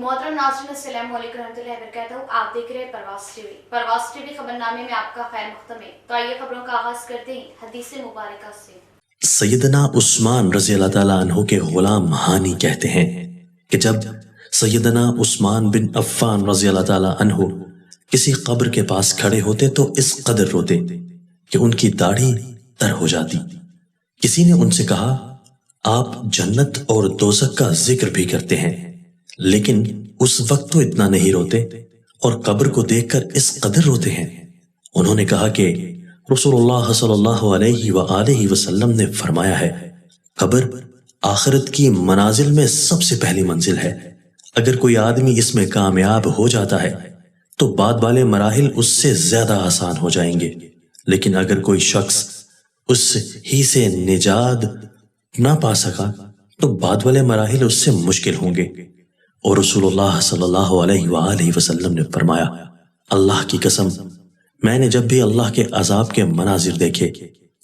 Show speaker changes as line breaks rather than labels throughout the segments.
मोहतरम नाज़रीन अस्सलाम वालेकुम रहमतुल्लाहि व बरकातहू। आप देख रहे हैं परवास टीवी खबरनामे में आपका खैर मक़दम है। तो आइए खबरों का आगाज करते हैं हदीस मुबारका से।
सैयदना उस्मान रज़ी अल्लाह ताला अन्हु के गुलाम हानी कहते हैं कि जब सैयदना उस्मान बिन अफ़्फ़ान रज़ी अल्लाह ताला अन्हु किसी कब्र के पास खड़े होते तो इस कदर रोते कि उनकी दाढ़ी तर हो जाती। किसी ने उनसे कहा, आप जन्नत और दोज़ख का जिक्र भी करते हैं, लेकिन उस वक्त तो इतना नहीं रोते और कब्र को देखकर इस कदर रोते हैं। उन्होंने कहा कि रसूलुल्लाह सल्लल्लाहु अलैहि व आलिहि वसल्लम ने फरमाया है, कब्र आखिरत की मनाजिल में सबसे पहली मंजिल है। अगर कोई आदमी इसमें कामयाब हो जाता है तो बाद वाले मराहिल उससे ज्यादा आसान हो जाएंगे, लेकिन अगर कोई शख्स उस ही से निजात ना पा सका तो बाद वाले मराहिल उससे मुश्किल होंगे। और रसूलुल्लाह सल्लल्लाहु अलैहि व आलिहि वसल्लम ने फरमाया, अल्लाह की कसम, मैंने जब भी अल्लाह के अजाब के मनाजिर देखे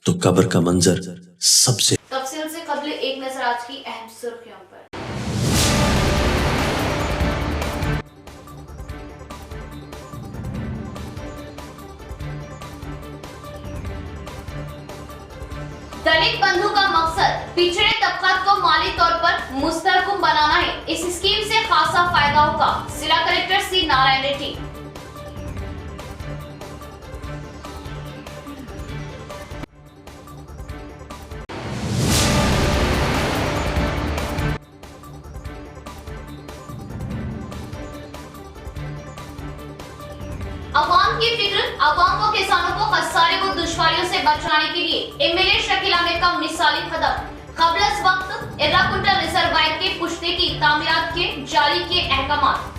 तो कब्र का मंजर सबसे
तफसील से कबल एक नजर आज की अहम सुर्खियों पर। दलित बंधु का मकसद पिछड़े तबकात को माली तौर पर मुस्तहकम बनाना है। इस स्कीम से खासा फायदा होगा, जिला कलेक्टर सी नारायण रेड्डी। अवाम की फिक्र, अवाम को किसानों को खसारे व दुश्वारियों से बचाने के लिए एमएलए शकील अहमद का मिसाली कदम। कबल इस वक्त एर्राकुंटल रिजर्वायर के पुश्ते की तामीरात के जारी किए अहकाम।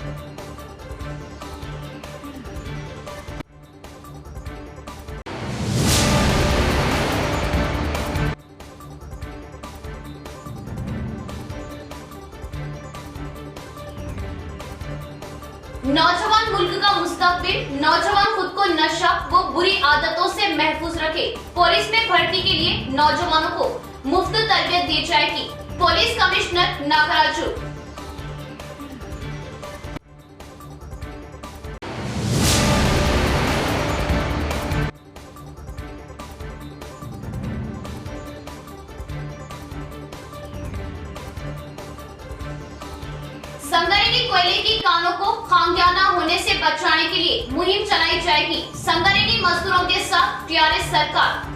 नौजवान मुल्क का मुस्तकबिल, नौजवान खुद को नशा व बुरी आदतों से महफूज रखे। पुलिस में भर्ती के लिए नौजवानों को मुफ्त तरबियत दी जाएगी। Police commissioner Nagaraju. संगरेनी कोयले की कानों को खांग्याना होने से बचाने के लिए मुहिम चलाई जाएगी। संगरेनी मजदूरों के साथ टीआरएस सरकार।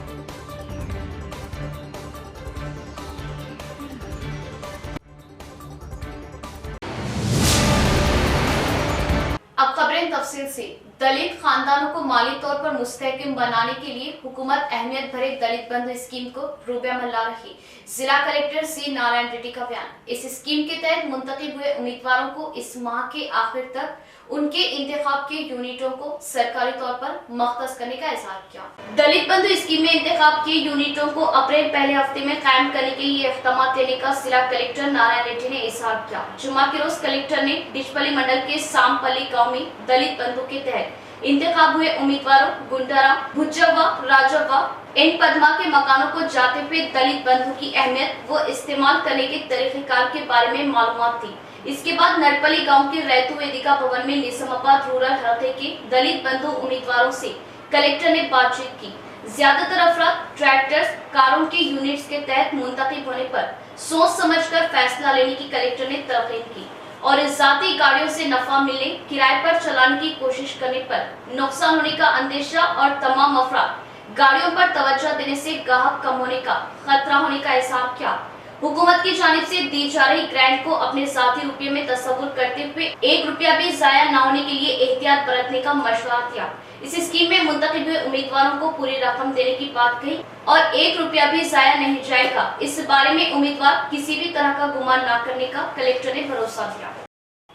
अब खबरें तफसील से। दलित खानदानों को माली तौर पर मुस्तहकम बनाने के लिए हुकूमत अहमियत भरे दलित बंधु स्कीम को रूबे अमल ला रही। जिला कलेक्टर सी नारायण रेड्डी का बयान। इस स्कीम के तहत मुंतखब हुए उम्मीदवारों को इस माह के आखिर तक उनके इंतखाब के यूनिटों को सरकारी तौर पर मख्तस करने का इज़हार किया। दलित बंधु स्कीम में इंतखाब के यूनिटों को अप्रैल पहले हफ्ते में कायम करने के लिए इक़दाम लेने का जिला कलेक्टर नारायण रेड्डी ने इज़हार किया। जुम्मा के रोज कलेक्टर ने डिचपल्ली मंडल के सामपल्ली गाँव में दलित बंधु के तहत इंतखाब हुए उम्मीदवारों गुंडारा, भुज्जवा, राजव्वा, इन पदमा के मकानों को जाते हुए दलित बंधु की अहमियत व इस्तेमाल करने के तरीक़ेकार के बारे में मालूमात दी। इसके बाद नरपली गांव के रैतु वेदिका भवन में निजामाबाद रूरल हल्के के दलित बंधु उम्मीदवारों से कलेक्टर ने बातचीत की। ज्यादातर अफराद ट्रैक्टर्स, कारों के यूनिट्स के तहत मुंतखब होने पर सोच समझकर फैसला लेने की कलेक्टर ने तलकीन की और जाती गाड़ियों से नफा मिलने, किराए पर चलाने की कोशिश करने पर नुकसान होने का अंदेशा और तमाम अफराद गाड़ियों पर तवज्जो देने से गाहक कम होने का खतरा होने का एहसास किया। हुकूमत की जानिब से दी जा रही ग्रांट को अपने साथी रुपये में तस्वुर करते हुए 1 रुपया भी जाया न होने के लिए एहतियात बरतने का मशवरा दिया। इस स्कीम में मुंतखब हुए उम्मीदवारों को पूरी रकम देने की बात कही और 1 रुपया भी जाया नहीं जाएगा। इस बारे में उम्मीदवार किसी भी तरह का गुमान न करने का कलेक्टर ने भरोसा दिया।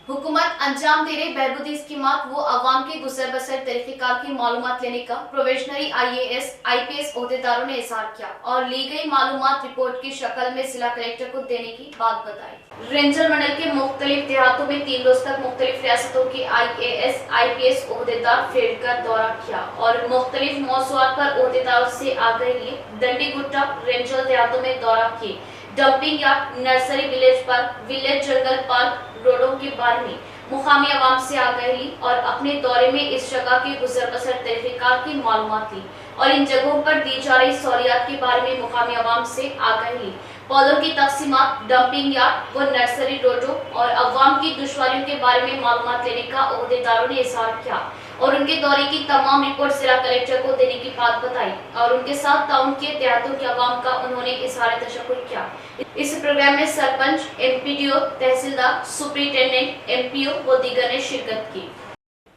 हुकूमत अंजाम दे रही बहबूदी स्कीमात वो अवाम के गुजर बसर तरीक़ेकार की मालूमात लेने का प्रोबेशनरी IAS, IPS ओहदेदारों ने इज़हार किया और ली गई मालूमात रिपोर्ट की शक्ल में जिला कलेक्टर को देने की बात बताई। रेंजर मंडल के मुख्तलिफ देहातों में 3 रोज तक मुख्तलिफ रियासतों के IAS, IPS ओहदेदार फील्ड का दौरा किया और मुख्तलिफ मौज़ूआत पर ओहदेदारों से आगाही लिए। दंडी गुट्टा रेंजर देहातों में दौरा किए। Dumping yard, nursery village park, village जंगल पार्क रोडों के बारे में मुकामी आवाम से आगाही ली और अपने दौरे में इस जगह के गुजर बसर तरीक़ेकार की मालूमात ली और इन जगहों पर दी जा रही सहूलियात के बारे में मुकामी आवाम से आगाही ली। पौधों की तकसीमात, डंपिंग यार्ड व नर्सरी रोडों और अवाम की दुश्वारियों के बारे में मालूमात लेने का ओहदेदारों ने इजहार किया और उनके दौरे की तमाम रिपोर्ट जिला कलेक्टर को देने की बात बताई और उनके साथ ताउन के देहातों की आवाम का उन्होंने इजहार तशक्कुर किया। इस प्रोग्राम में सरपंच, एमपीडीओ, तहसीलदार, सुपरिटेंडेंट, एमपीओ व दीगर ने शिरकत की।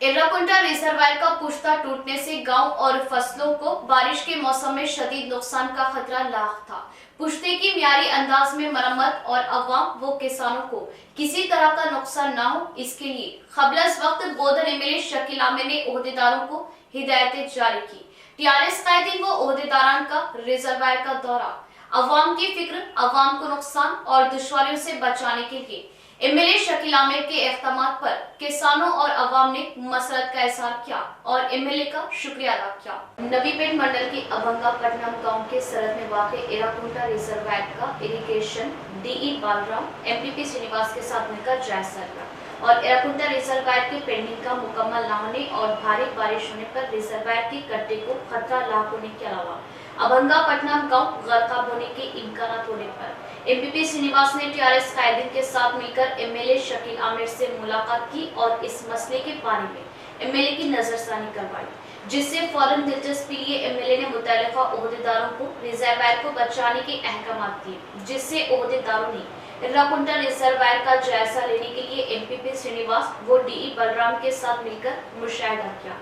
एर्राकुंटा रिजर्वायर का पुश्ता टूटने से गांव और फसलों को बारिश के मौसम में शदीद नुकसान का खतरा लाक था। पुश्ते की मियारी अंदाज में मरम्मत और अवाम व किसानों को किसी तरह का नुकसान न हो, इसके लिए क़ब्ल वक्त बोधन एमएलए शकील आमिर ने ओहदेदारों को हिदायतें जारी की। टीआरएस कायदीन व ओहदेदारान का रिजर्वायर का दौरा, अवाम की फिक्र, अवाम को नुकसान और दुश्वारियों से बचाने के लिए एमएलए शकील आमिर के इक़दामात पर किसानों और अवाम ने मसरत का इज़हार किया और एमएलए का शुक्रिया अदा किया। नवीपेट मंडल की अभंगापट्टनम गांव के सरहद में वाक़ एर्राकुंटा रिजर्वायर का irrigation DE Balram, MPP Srinivas के साथ मिलकर जायजा लिया और एर्राकुंटा रिजर्वायर के पेंडिंग का मुकम्मल न होने और भारी बारिश होने पर रिजर्वायर के गड्ढे को खतरा लाक होने के अलावा अभंगापट्टनम गांव गर्काब होने के इम्कानात होने पर एमपीपी श्रीनिवास ने टीआरएस कायदीन के साथ मिलकर एमएलए शकील आमिर से मुलाकात की और इस मसले के बारे में एमएलए की नजरसानी करवाई, जिससे फौरन दिलचस्पी लिए एमएलए ने मुतल्लिका ओहदेदारों को रिजर्वायर को बचाने के अहकामात दिए, जिससे ओहदेदारों ने एर्राकुंटा रिजर्वायर का जायजा लेने के लिए एमपीपी श्रीनिवास व डीई बलराम के साथ मिलकर मुशाहिदा किया।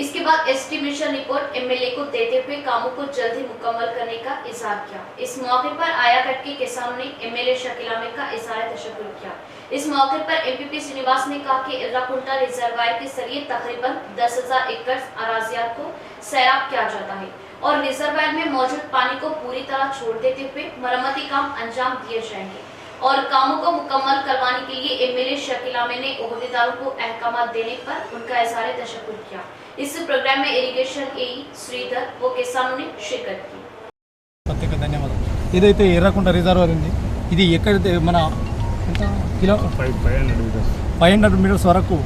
इसके बाद एस्टिमेशन रिपोर्ट एमएलए को देते हुए कामों को जल्द ही मुकम्मल करने का इज़हार किया। इस मौके पर आयाकट के किसानों ने एमएलए शकील आमिर का इज़हार तशक्कुर किया। इस मौके पर एमपीपी श्रीनिवास ने कहा कि एर्राकुंटा रिजर्वायर के जरिए तकरीबन 10,000 एकड़ अराजियात को सैराब किया जाता है और रिजर्वायर में मौजूद पानी को पूरी तरह छोड़ देते हुए मरम्मती काम अंजाम दिए जाएंगे और कामों को मुकम्मल करवाने के लिए एमएलए शकील आमिर ने ओहदेदारों को अहकामात देने पर उनका इज़हार तशक्कुर किया। इस प्रोग्राम में इरिगेशन एई श्रीधर व किसानों ने शिरकत की।
ప్రత్యేక ధన్యవాదాలు. ఏదైతే ఎర్రకుంట రిజర్వాయర్ ఉంది, ఇది ఎక్కడైతే మన కిలో 500 మీటర్స్ వరకు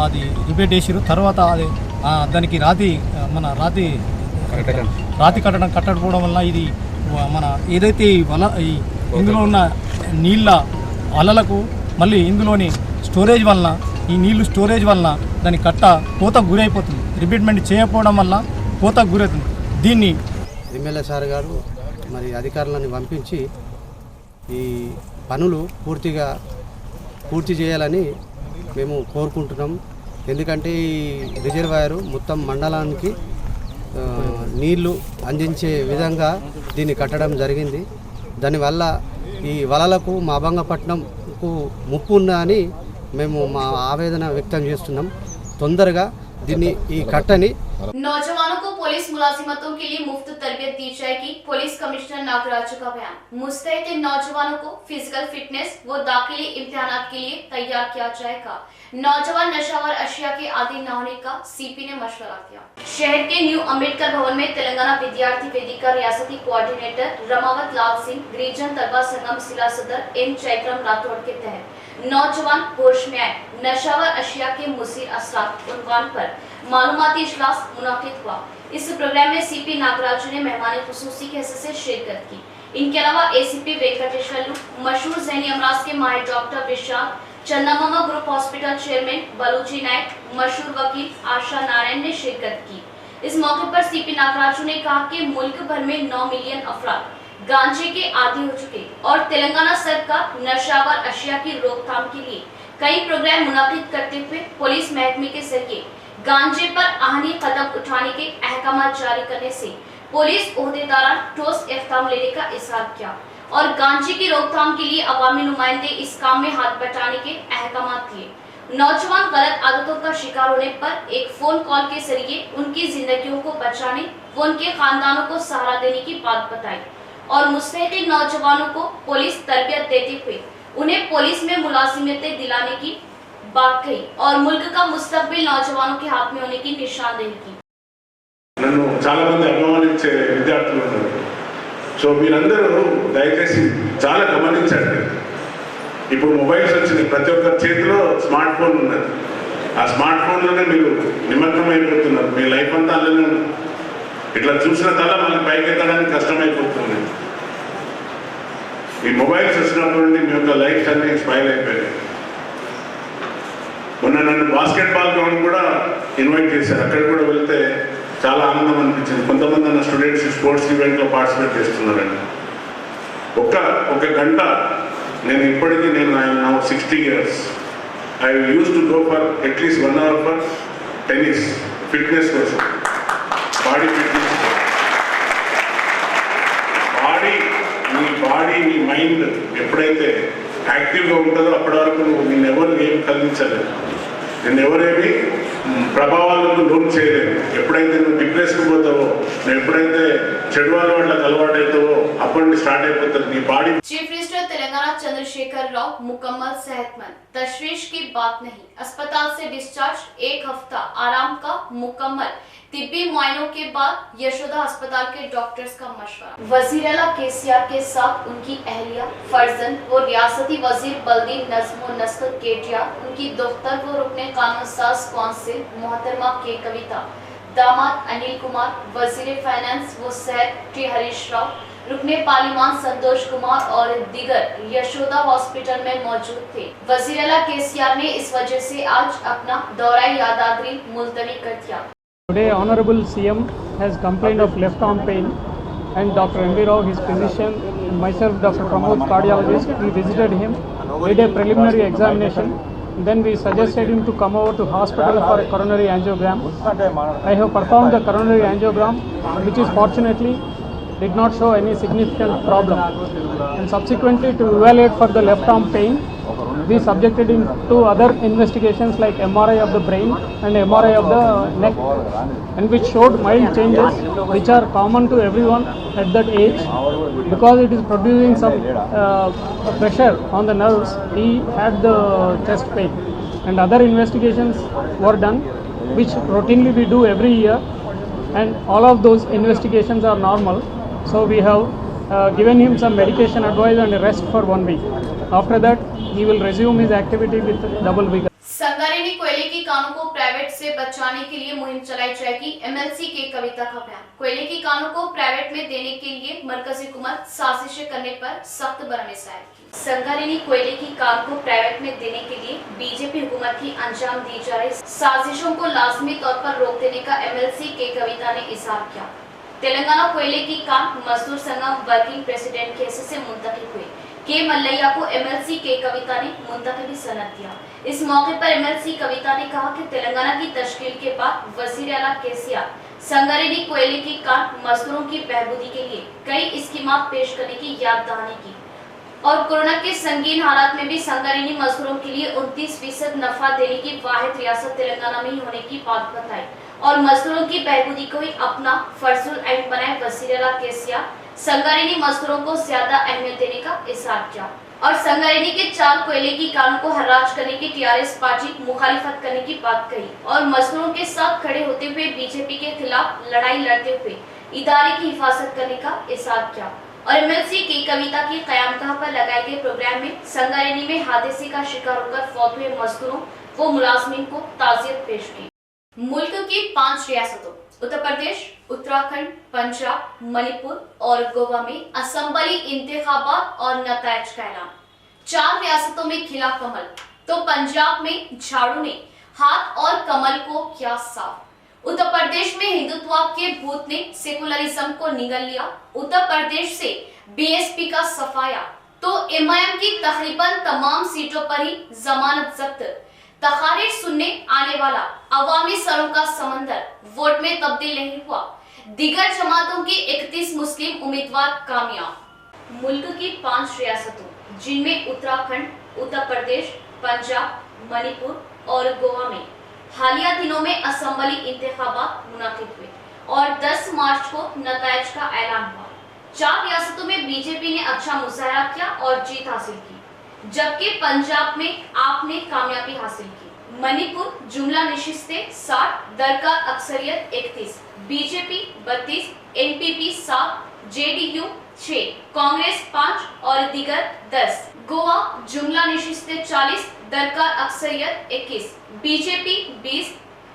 అది రిపేర్ చేసారు. తర్వాత అది దానికి రాతి కట్టడం కట్టకపోవడం వల్ల ఇది మన ఏదైతే ఇందులో ఉన్న నీళ్ళ అలలకు మళ్ళీ ఇందులోని స్టోరేజ్ వలన ఈ నీళ్లు స్టోరేజ్ వలన దాని కట్ట కోతకు గురైపోతుంది. రిపేర్మెంట్ చేయకపోవడం వల్ల కోతకు గురవుతుంది. దీన్ని
ఎమ్మెల్యే సార్ గారు మరి అధికారులను పంపించి ఈ పనులు పూర్తి చేయాలని మేము కోరుకుంటున్నాం. ఎందుకంటే ఈ రిజర్వాయరు మొత్తం మండలానికి నీళ్లు అందించే విధంగా దీన్ని కట్టడం జరిగింది. దానివల్ల ఈ వలలకు మా అభంగపట్నంకు ముప్పు ఉందని మేము మా ఆవేదన వ్యక్తం చేస్తున్నాం. తొందరగా దీన్ని ఈ కట్టని
नौजवानों को पुलिस मुलाजिमतों के लिए मुफ्त तरबियत दी जाएगी। पुलिस कमिश्नर नागराज का बयान। मुस्तैद नौजवानों को फिजिकल फिटनेस व दाखिली इम्तिहानात के लिए तैयार किया जाएगा। नौजवान नशावर अशिया के आदी न होने का सीपी ने मशवरा दिया। शहर के न्यू अम्बेडकर भवन में तेलंगाना विद्यार्थी वेदिका रियासती कोऑर्डिनेटर रमावत लाल सिंह, गिरिजन तलबा संगम जिला सदर एम चैत्रम राठौड़ के तहत नौजवान होश में आए, नशावर अशिया के मुसीर असरात उन्वान पर मालूमाती इजलास मुनाकिद हुआ। इस प्रोग्राम में सीपी नागराज ने मेहमान खुसूसी के हिस्से से शिरकत की। इनके अलावा एसीपी वेंकटेश्वरलू, मशहूर ज़हनी अमराज के माहिर डॉक्टर विशाल, चंदामामा ग्रुप हॉस्पिटल चेयरमैन बलूची नायक, मशहूर वकील आशा नारायण ने शिरकत की। इस मौके पर सीपी नागराजू ने कहा कि मुल्क भर में 9 मिलियन अफराद गांजे के आदी हो चुके और तेलंगाना सरकार नशावर अशिया की रोकथाम के लिए कई प्रोग्राम मुनाकिद करते हुए पुलिस महकमे के जरिए गांजे पर आहनी कदम उठाने के अहकामात जारी करने से पुलिस ओहदेदारान ठोस इक़दाम लेने का इज़हार किया और गांजे की रोकथाम के लिए अवामी नुमाइंदे इस काम में हाथ बटाने के अहकामात दिए। नौजवान गलत आदतों का शिकार होने पर एक फोन कॉल के जरिए उनकी जिंदगियों को बचाने व उनके खानदानों को सहारा देने की बात बताई और मुस्तैद नौजवानों को पुलिस तरबियत देते हुए उन्हें पुलिस में मुलाजिमतें दिलाने की बात कही और मुल्क का मुस्तकबिल नौजवानों के हाथ में होने की निशानदेही की।
నన్ను చాలా మంది అభిమానించే విద్యార్థులు ఉన్నారు. సో మీరందరూ దయచేసి చాలా గమనించండి. ఇప్పుడు మొబైల్స్ వచ్చినాయి, ప్రతి ఒక్కరి చేతిలో స్మార్ట్ ఫోన్ ఉన్నది. ఆ స్మార్ట్ ఫోన్లోనే మీరు నిమగ్నం అయిపోతున్నారు, మీ లైఫ్ అంతా అందులోనే ఉంది. ఇట్లా చూసిన తల మళ్ళీ పైకి ఎత్తడానికి కష్టమైపోతుంది. ఈ మొబైల్స్ వచ్చినప్పుడు మీ యొక్క లైఫ్ అన్ని స్పైల్ అయిపోయాయి. మొన్న నన్ను బాస్కెట్బాల్ గ్రౌండ్ కూడా ఇన్వైట్ చేశారు, అక్కడ కూడా వెళ్తే చాలా ఆనందం అనిపించింది. కొంతమంది నా స్టూడెంట్స్ స్పోర్ట్స్ ఈవెంట్లో పార్టిసిపేట్ చేస్తున్నారండి. ఒక గంట నేను ఇప్పటికీ నా 60 years I use to go for at least 1 hour for tennis, fitness కోసం, బాడీ ఫిట్నెస్. మీ మైండ్ ఎప్పుడైతే యాక్టివ్గా ఉంటుందో అప్పటి వరకు నిన్నెవరు ఏం కలిగించలేదు, నిన్నెవరేమి ప్రభావాలకు లోన్ చేయలేదు. ఎప్పుడైతే నువ్వు డిప్రెస్కి పోతావో, నువ్వు ఎప్పుడైతే చెడు అలవాట్లకు అలవాటైతావో అప్పటి నుండి స్టార్ట్ అయిపోతుంది నీ body.
Chief minister Telangana Chandrashekhar Rao मुकम्मल सेहतमंद, तशवीश की बात नहीं। अस्पताल से डिस्चार्ज, 1 हफ्ता आराम का मुकम्मल तिब्बी मुआयनों के बाद यशोदा अस्पताल के डॉक्टर्स का मशवरा। वजीर आला केसीआर के साथ उनकी अहलिया, फर्जंद व रियासती वजीर बल्दी नज्म व नस्ल केटीआर, उनकी दफ्तर व रुकने कानून साज कौंसिल मोहतरमा के कविता, दामाद अनिल कुमार, वजीर फाइनेंस व सेहत टी हरीश राव, रुकने पार्लिमान संतोष कुमार और दीगर यशोदा हॉस्पिटल में मौजूद थे। वजीर आला केसीआर ने इस वजह से आज अपना दौरा यादाद्री मुलतवी कर दिया।
Today, Honorable CM has complained of left arm pain, and Dr. M.V. Rao, his physician, and myself, Dr. Pramod, cardiologist, we visited him, did a preliminary examination. Then we suggested him to come over to hospital for a coronary angiogram. I have performed the coronary angiogram, which is fortunately did not show any significant problem. And subsequently, to evaluate for the left arm pain, we subjected him to other investigations like MRI of the brain and MRI of the neck, and which showed mild changes which are common to everyone at that age. Because it is producing some pressure on the nerves, he had the chest pain. And other investigations were done, which routinely we do every year, and all of those investigations are normal. So we have given him some medication advice and rest for 1 week. After that, he will resume his activity with double vigor.
Sangareddy कोयले की कानों को private से बचाने के लिए मुहिम चलाई जाएगी, एमएलसी के कविता का बयान। कोयले की कानों को प्राइवेट में देने के लिए मरकजी हुकूमत साजिशें करने पर सख्त बरहमी जाहिर की। संगारेड्डी कोयले की कान को प्राइवेट में देने के लिए बीजेपी हुकूमत की अंजाम दी जा रही साजिशों को लाजमी तौर पर रोक देने का एमएलसी के कविता ने इजहार किया। तेलंगाना कोयले की कान मजदूर संगम वर्किंग प्रेसिडेंट के हिस्से से मुंतकिल हुए के मल्लैया को एमएलसी के कविता ने मुंतकिली सनद दिया। इस मौके पर एमएलसी कविता ने कहा कि तेलंगाना की तश्कील के बाद वजीर आला केसीआर संगारेड्डी कोयले की कान मजदूरों की बहबूदी के लिए कई स्कीमात पेश करने की याद दहानी की और कोरोना के संगीन हालात में भी संगारेड्डी मजदूरों के लिए 29% नफा देने की वाहिद रियासत तेलंगाना में ही होने की बात बताई और मजदूरों की बहबूदी को ही अपना फर्जुल ऐन बनाए वजीर आला केसीआर संगारेड्डी मजदूरों को ज्यादा अहमियत देने का इजहार किया और संगारेड्डी के 4 कोयले की कानों को हराज करने की टीआरएस पार्टी मुखालिफत करने की बात कही और मजदूरों के साथ खड़े होते हुए बीजेपी के खिलाफ लड़ाई लड़ते हुए इदारे की हिफाजत करने का इजहार किया और एमएलसी की कविता की क़यामगाह पर लगाए गए प्रोग्राम में संगारेड्डी में हादसे का शिकार होकर फौत हुए मजदूरों व मुलाजमीन को ताज़ियत पेश की। मुल्क की 5 रियासतों उत्तर प्रदेश, उत्तराखंड, पंजाब, मणिपुर और गोवा में असेंबली इंतखाबात और नतायज का ऐलान। 4 रियासतों में खिला कमल, तो पंजाब में झाड़ू ने हाथ और कमल को किया साफ। उत्तर प्रदेश में हिंदुत्व के भूत ने सेकुलरिज्म को निगल लिया। उत्तर प्रदेश से बीएसपी का सफाया, तो एमआईएम की तकरीबन तमाम सीटों पर ही जमानत जब्त। तखारीर सुनने आने वाला अवामी सरों का समंदर वोट में तब्दील नहीं हुआ। दीगर जमातों के 31 मुस्लिम उम्मीदवार कामयाब। मुल्क की 5 रियासतों जिनमें उत्तराखंड, उत्तर प्रदेश, पंजाब, मणिपुर और गोवा में हालिया दिनों में असेंबली इंतखाबात मुनाकिद हुए और 10 मार्च को नतायज का ऐलान हुआ। 4 रियासतों में बीजेपी ने अच्छा मुजाहरा किया और जीत हासिल की, जबकि पंजाब में आपने कामयाबी हासिल की। मणिपुर जुमला नशिस्तें 60, दरका अक्सरियत 31, बीजेपी 32, एनपीपी 7, जेडीयू 6, कांग्रेस 5 और दीगर 10। गोवा जुमला नशिस्तें 40, दरकार अक्सरियत 21, बीजेपी 20,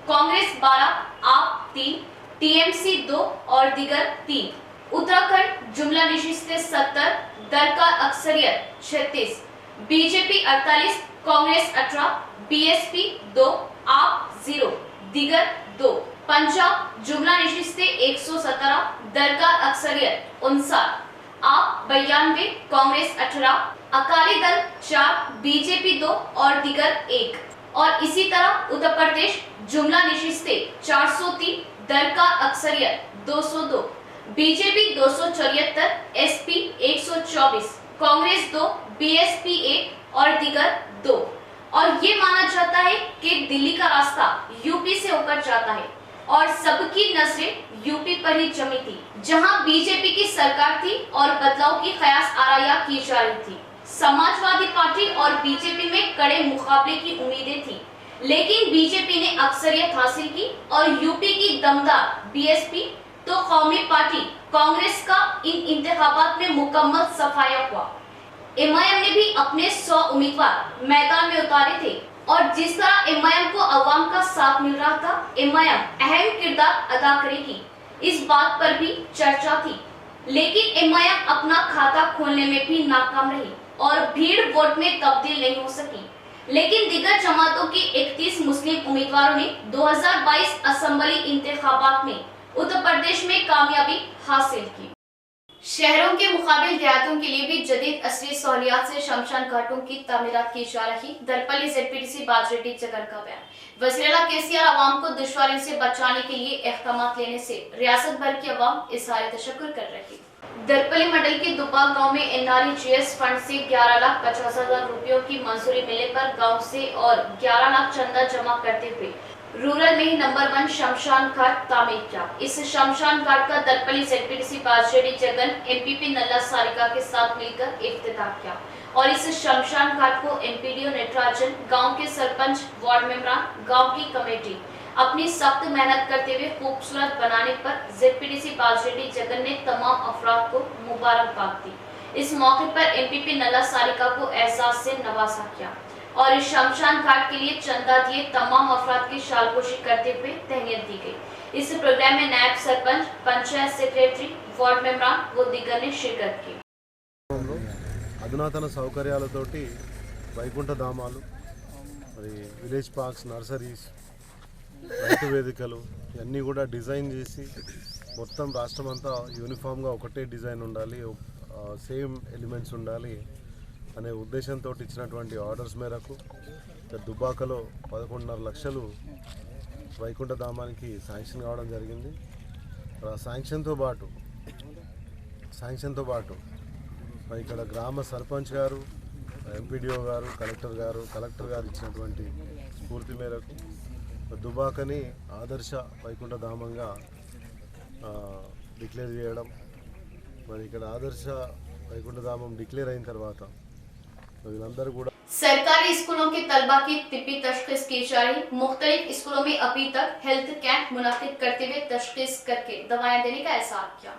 कांग्रेस 12, आप 3, टीएमसी 2 और दीगर 3। उत्तराखंड जुमला नशिस्तें 70, दरकार अक्सरियत 36, बीजेपी 48, कांग्रेस 18, बीएसपी 2, आप 0, दीगर 2। पंजाब जुमला नशिस्तें 117, दरकार अक्सरियत 59, आप 92, कांग्रेस 18, अकाली दल 4, बीजेपी 2 और दीगर 1। और इसी तरह उत्तर प्रदेश जुमला नशिस्तें 403, दरकार अक्सरियत 202, बीजेपी 274, एसपी 124, कांग्रेस 2, बीएसपी 1 और दीगर 2। और ये माना जाता है कि दिल्ली का रास्ता यूपी से होकर जाता है और सबकी नजरें यूपी पर ही जमी थी, जहां बीजेपी की सरकार थी और बदलाव की कयास आराया की जा रही थी। समाजवादी पार्टी और बीजेपी में कड़े मुकाबले की उम्मीदें थी, लेकिन बीजेपी ने अक्सरियत हासिल की और यूपी की दमदार बीएसपी तो कौमी पार्टी कांग्रेस का इन इंतखाबात में मुकम्मल सफाया हुआ। एमआईएम ने भी अपने 100 उम्मीदवार मैदान में उतारे थे और जिस तरह एमआईएम को अवाम का साथ मिल रहा था, एमआईएम अहम किरदार अदा करेगी, इस बात पर भी चर्चा थी। लेकिन एमआईएम अपना खाता खोलने में भी नाकाम रही और भीड़ वोट में तब्दील नहीं हो सकी। लेकिन दिग्गज जमातों के 31 मुस्लिम उम्मीदवारों ने 2022 असेंबली इंतखाबात में उत्तर प्रदेश में कामयाबी हासिल की। शहरों के मुकाबले देहातों के लिए भी जदीद असली सहूलियात से शमशान घाटों की तामीरात की जा रही। दरपल्ली ZPDC बाजरेटी जगन का बयान। वज़ीर-ए-आला केसीआर आवाम को दुश्वारियों से बचाने के लिए इक़दामात लेने से रियासत भर की आवाम इज़हार तशक्कुर कर रही। दरपल्ली मंडल के दुपा गांव में NREGS फंड से 11,50,000 रुपयों की मंजूरी मिलने पर गांव से और 11 लाख चंदा जमा करते हुए रूरल में ही नंबर 1 शमशान घाट तामीर किया। इस शमशान घाट का दरपल्ली ZPDC बाजरेटी जगन MPP नल्ला सारिका के साथ मिलकर इफ्तिताह किया और इस शमशान घाट को MPDO नटराजन, गांव के सरपंच, वार्ड मेंबरान, गांव की कमेटी अपनी सख्त मेहनत करते हुए खूबसूरत बनाने पर ZPDC बाजरेटी जगन ने तमाम अफराद को मुबारकबाद दी। इस मौके पर MPP नल्ला सारिका को एजाज से नवाजा किया और इस शमशान घाट के लिए चंदा दिए तमाम अफराद की शालपोशी करते हुए तहनीत दी गई। इस प्रोग्राम में नायब सरपंच, पंचायत सेक्रेटरी, वार्ड मेंबरान व दीगर ने शिरकत की।
అధునాతన సౌకర్యాలతోటి వైకుంఠ ధామాలు, మరి విలేజ్ పార్క్స్, నర్సరీస్, రైతు వేదికలు ఇవన్నీ కూడా డిజైన్ చేసి మొత్తం రాష్ట్రం అంతా యూనిఫామ్గా ఒకటే డిజైన్ ఉండాలి, సేమ్ ఎలిమెంట్స్ ఉండాలి అనే ఉద్దేశంతో ఇచ్చినటువంటి ఆర్డర్స్ మేరకు దుబ్బాకలో 11.5 లక్షలు వైకుంఠ ధామానికి శాంక్షన్ కావడం జరిగింది. శాంక్షన్తో పాటు మరి ఇక్కడ గ్రామ సర్పంచ్ గారు, MPDO గారు, కలెక్టర్ గారు ఇచ్చినటువంటి స్ఫూర్తి మేరకు దుబాకని ఆదర్శ వైకుంఠ ధామంగా డిక్లేర్ చేయడం, మరి ఇక్కడ ఆదర్శ వైకుంఠ ధామం డిక్లేర్ అయిన తర్వాత వీళ్ళందరూ కూడా
सरकारी स्कूलों के तलबा की तिब्बी तशखीस की जा रही। मुख्तलिफ स्कूलों में अभी तक हेल्थ कैंप मुनाकिद करते हुए तशखीस करके दवाएं देने का एहसास किया।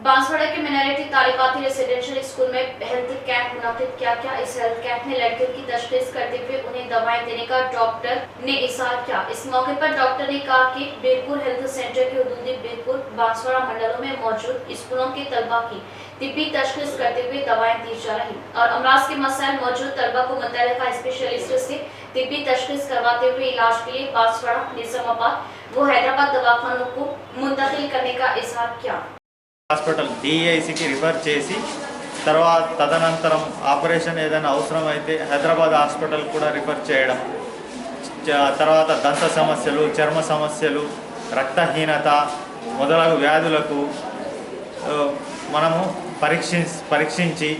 बांसवाड़ा के मिनरिटी तालिबाती रेसिडेंशियल स्कूल में हेल्थ कैंप मुनाकिद किया गया। इस हेल्थ कैंप में लड़कियों की तशखीस करते हुए उन्हें दवाएं देने का डॉक्टर ने इशार किया। इस मौके पर डॉक्टर ने कहा कि बीरपुर हेल्थ सेंटर के हुदूदी बीरपुर, बांसवाड़ा मंडलों में मौजूद स्कूलों के तलबा की तिब्बी तशखीस करते हुए दवाएं दी जा रही और अमराज के मसाइल मौजूद तलबा को मुतल्लिका स्पेशलिस्ट से तिब्बी तशखीस करवाते हुए इलाज के लिए बांसवाड़ा, निजामाबाद व हैदराबाद दवाखानों को मुंतकिल करने का इजहार किया।
హాస్పిటల్ DEICకి రిఫర్ చేసి తర్వాత తదనంతరం ఆపరేషన్ ఏదైనా అవసరమైతే హైదరాబాద్ హాస్పిటల్ కూడా రిఫర్ చేయడం, తర్వాత దంత సమస్యలు, చర్మ సమస్యలు, రక్తహీనత మొదలగు వ్యాధులకు మనము పరీక్షించి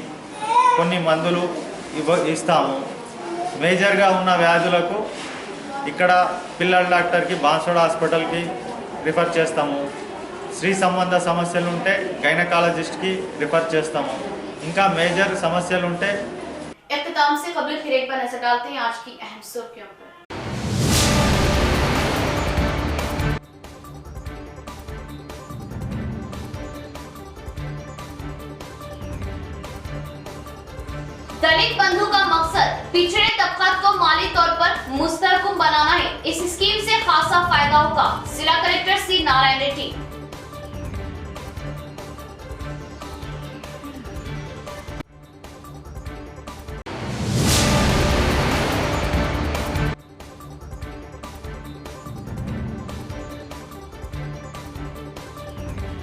కొన్ని మందులు ఇస్తాము. మేజర్గా ఉన్న వ్యాధులకు ఇక్కడ పిల్లల డాక్టర్కి బాన్స్వాడ హాస్పిటల్కి రిఫర్ చేస్తాము. స్త్రీ సంబంధ సమస్యలు ఉంటే గైనకాలజిస్ట్కి రిఫర్ చేస్తాము. ఇంకా మేజర్ సమస్యలు ఉంటే
इख्तिताम से खबर फिर एक बार नजर डालते हैं आज की अहम सुर्खियों पर। दलित बंधु का मकसद पिछड़े तबका को माली तौर पर मुस्तहकम बनाना है। इस स्कीम से खासा फायदा होगा। जिला कलेक्टर सी नारायण रेड्डी।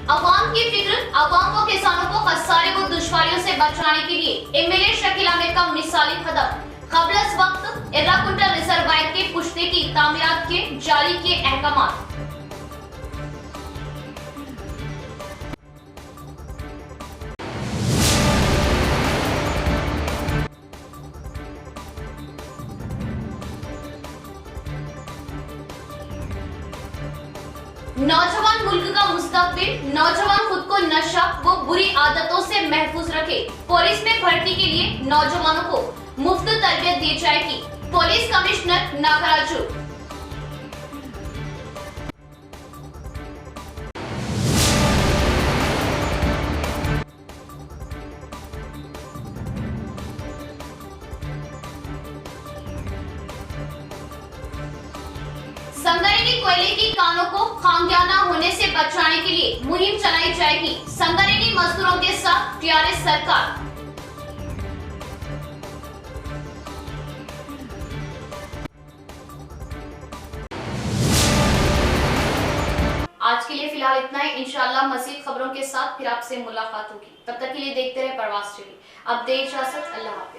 अवाम की फिक्र, अवाम व किसानों को खसारे व दुश्वारियों से बचाने के लिए एमएलए शकील अहमद का मिसाली कदम। कबल वक्त एर्राकुंटल रिजर्वायर के पुश्ते की तामीरात के जारी के अहकाम। नौजवान मुल्क का मुस्तकबिल, नौजवान खुद को नशा व बुरी आदतों से महफूज रखे। पुलिस में भर्ती के लिए नौजवानों को मुफ्त तरबियत दी जाएगी। Police commissioner Nagaraju. संगारेड्डी कोयले की कानों को खामियाजा होने से बचाने के लिए मुहिम चलाई जाएगी। संगारेड्डी मजदूरों के साथ टीआरएस सरकार। आज के लिए फिलहाल इतना ही। इंशाअल्लाह मज़ीद खबरों के साथ फिर आपसे मुलाकात होगी। तब तक के लिए देखते रहे प्रवास टीवी। अब दे इजाजत। अल्लाह हाफ़िज़।